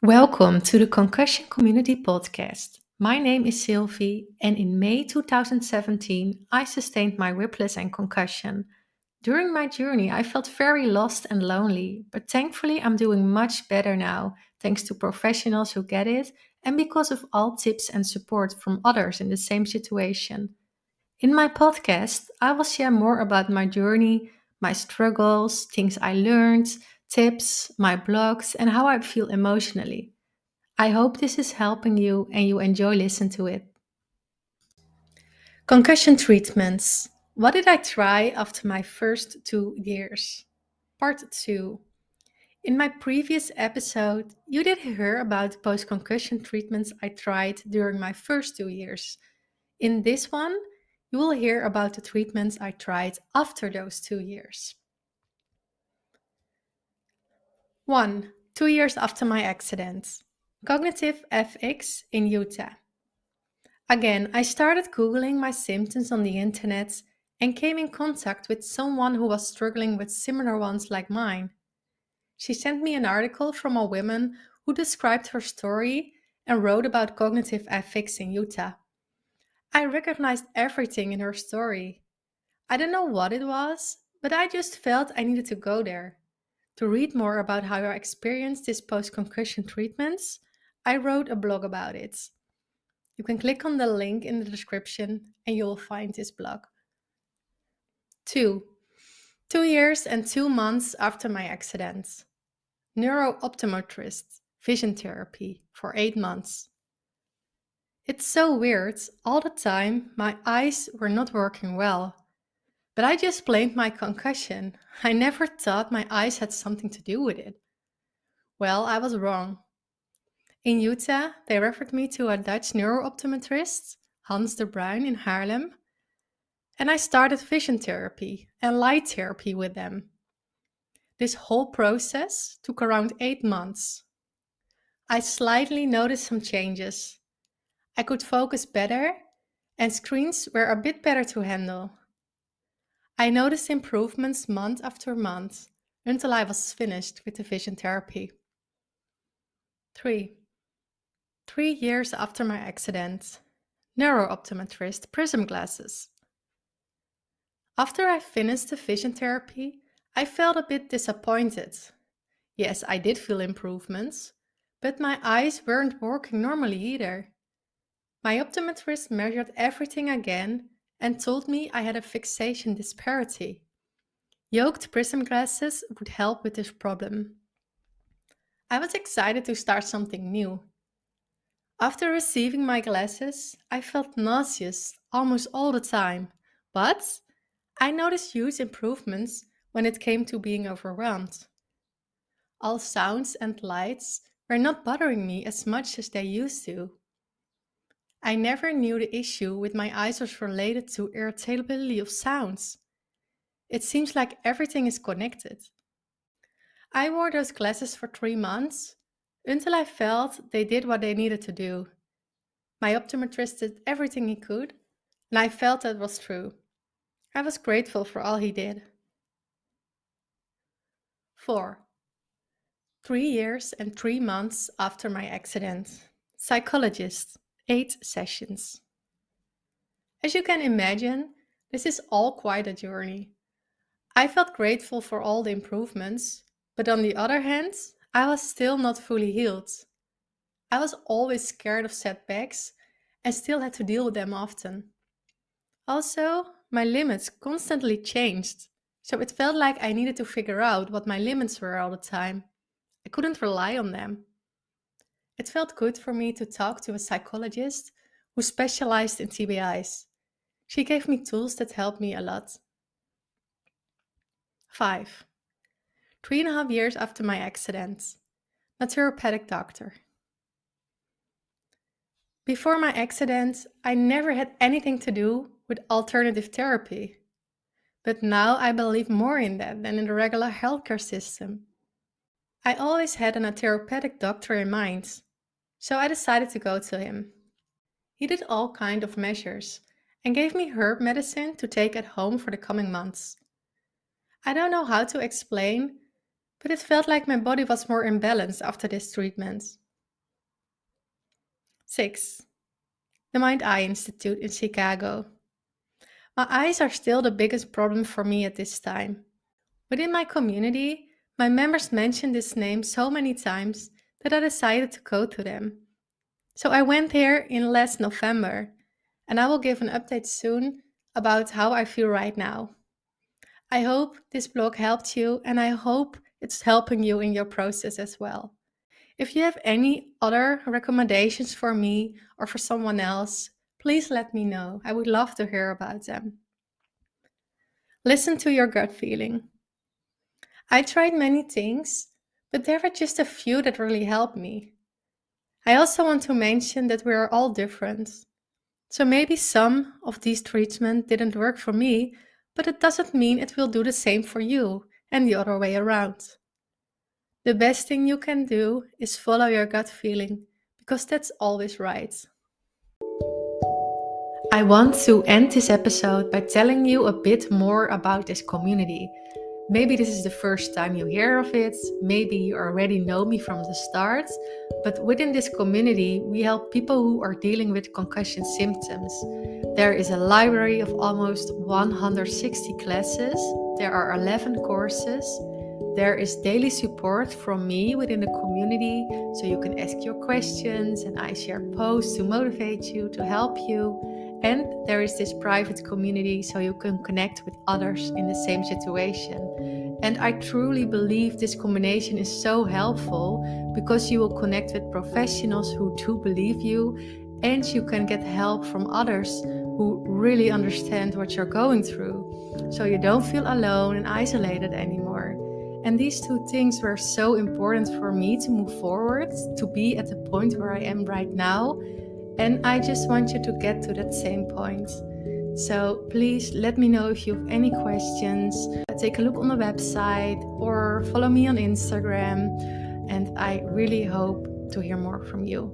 Welcome to the Concussion Community podcast. My name is Sylvie, and in May 2017, I sustained my whiplash and concussion. During my journey, I felt very lost and lonely, but thankfully, I'm doing much better now, thanks to professionals who get it and because of all tips and support from others in the same situation. In my podcast, I will share more about my journey, my struggles, things I learned, tips, my blogs, and how I feel emotionally. I hope this is helping you and you enjoy listening to it. Concussion treatments. What did I try after my first 2 years? Part 2. In my previous episode, you did hear about post-concussion treatments I tried during my first 2 years. In this one, you will hear about the treatments I tried after those 2 years. 1. 2 years after my accident. Cognitive FX in Utah. Again, I started Googling my symptoms on the internet and came in contact with someone who was struggling with similar ones like mine. She sent me an article from a woman who described her story and wrote about cognitive FX in Utah. I recognized everything in her story. I don't know what it was, but I just felt I needed to go there. To read more about how I experienced this post-concussion treatments, I wrote a blog about it. You can click on the link in the description and you will find this blog. 2. 2 years and 2 months after my accident. Neurooptimist vision therapy for 8 months. It's so weird, all the time my eyes were not working well. But I just blamed my concussion. I never thought my eyes had something to do with it. Well, I was wrong. In Utah, they referred me to a Dutch neurooptometrist, Hans de Bruin in Haarlem, and I started vision therapy and light therapy with them. This whole process took around 8 months. I slightly noticed some changes. I could focus better, and screens were a bit better to handle. I noticed improvements month after month until I was finished with the vision therapy. 3. 3 years after my accident. Neurooptometrist Prism glasses. After I finished the vision therapy, I felt a bit disappointed. Yes, I did feel improvements, but my eyes weren't working normally either. My optometrist measured everything again and told me I had a fixation disparity. Yoked prism glasses would help with this problem. I was excited to start something new. After receiving my glasses, I felt nauseous almost all the time, but I noticed huge improvements when it came to being overwhelmed. All sounds and lights were not bothering me as much as they used to. I never knew the issue with my eyes was related to irritability of sounds. It seems like everything is connected. I wore those glasses for 3 months until I felt they did what they needed to do. My optometrist did everything he could, and I felt that was true. I was grateful for all he did. 4. 3 years and 3 months after my accident. Psychologist, 8 sessions. As you can imagine, this is all quite a journey. I felt grateful for all the improvements, but on the other hand, I was still not fully healed. I was always scared of setbacks and still had to deal with them often. Also, my limits constantly changed, so it felt like I needed to figure out what my limits were all the time. I couldn't rely on them. It felt good for me to talk to a psychologist who specialized in TBIs. She gave me tools that helped me a lot. 5. 3.5 years after my accident. Naturopathic doctor. Before my accident, I never had anything to do with alternative therapy. But now I believe more in that than in the regular healthcare system. I always had a naturopathic doctor in mind, so I decided to go to him. He did all kinds of measures and gave me herb medicine to take at home for the coming months. I don't know how to explain, but it felt like my body was more imbalanced after this treatment. 6. The Mind-Eye Institute in Chicago. My eyes are still the biggest problem for me at this time. Within my community, my members mentioned this name so many times that I decided to go to them. So I went there in last November, and I will give an update soon about how I feel right now. I hope this blog helped you, and I hope it's helping you in your process as well. If you have any other recommendations for me or for someone else, please let me know. I would love to hear about them. Listen to your gut feeling. I tried many things, but there were just a few that really helped me. I also want to mention that we are all different. So maybe some of these treatments didn't work for me, but it doesn't mean it will do the same for you and the other way around. The best thing you can do is follow your gut feeling, because that's always right. I want to end this episode by telling you a bit more about this community. Maybe this is the first time you hear of it, maybe you already know me from the start, but within this community we help people who are dealing with concussion symptoms. There is a library of almost 160 classes, there are 11 courses, there is daily support from me within the community, so you can ask your questions and I share posts to motivate you, to help you. And there is this private community so you can connect with others in the same situation. And I truly believe this combination is so helpful because you will connect with professionals who do believe you, and you can get help from others who really understand what you're going through. So you don't feel alone and isolated anymore. And these two things were so important for me to move forward, to be at the point where I am right now. And I just want you to get to that same point. So please let me know if you have any questions. Take a look on the website or follow me on Instagram. And I really hope to hear more from you.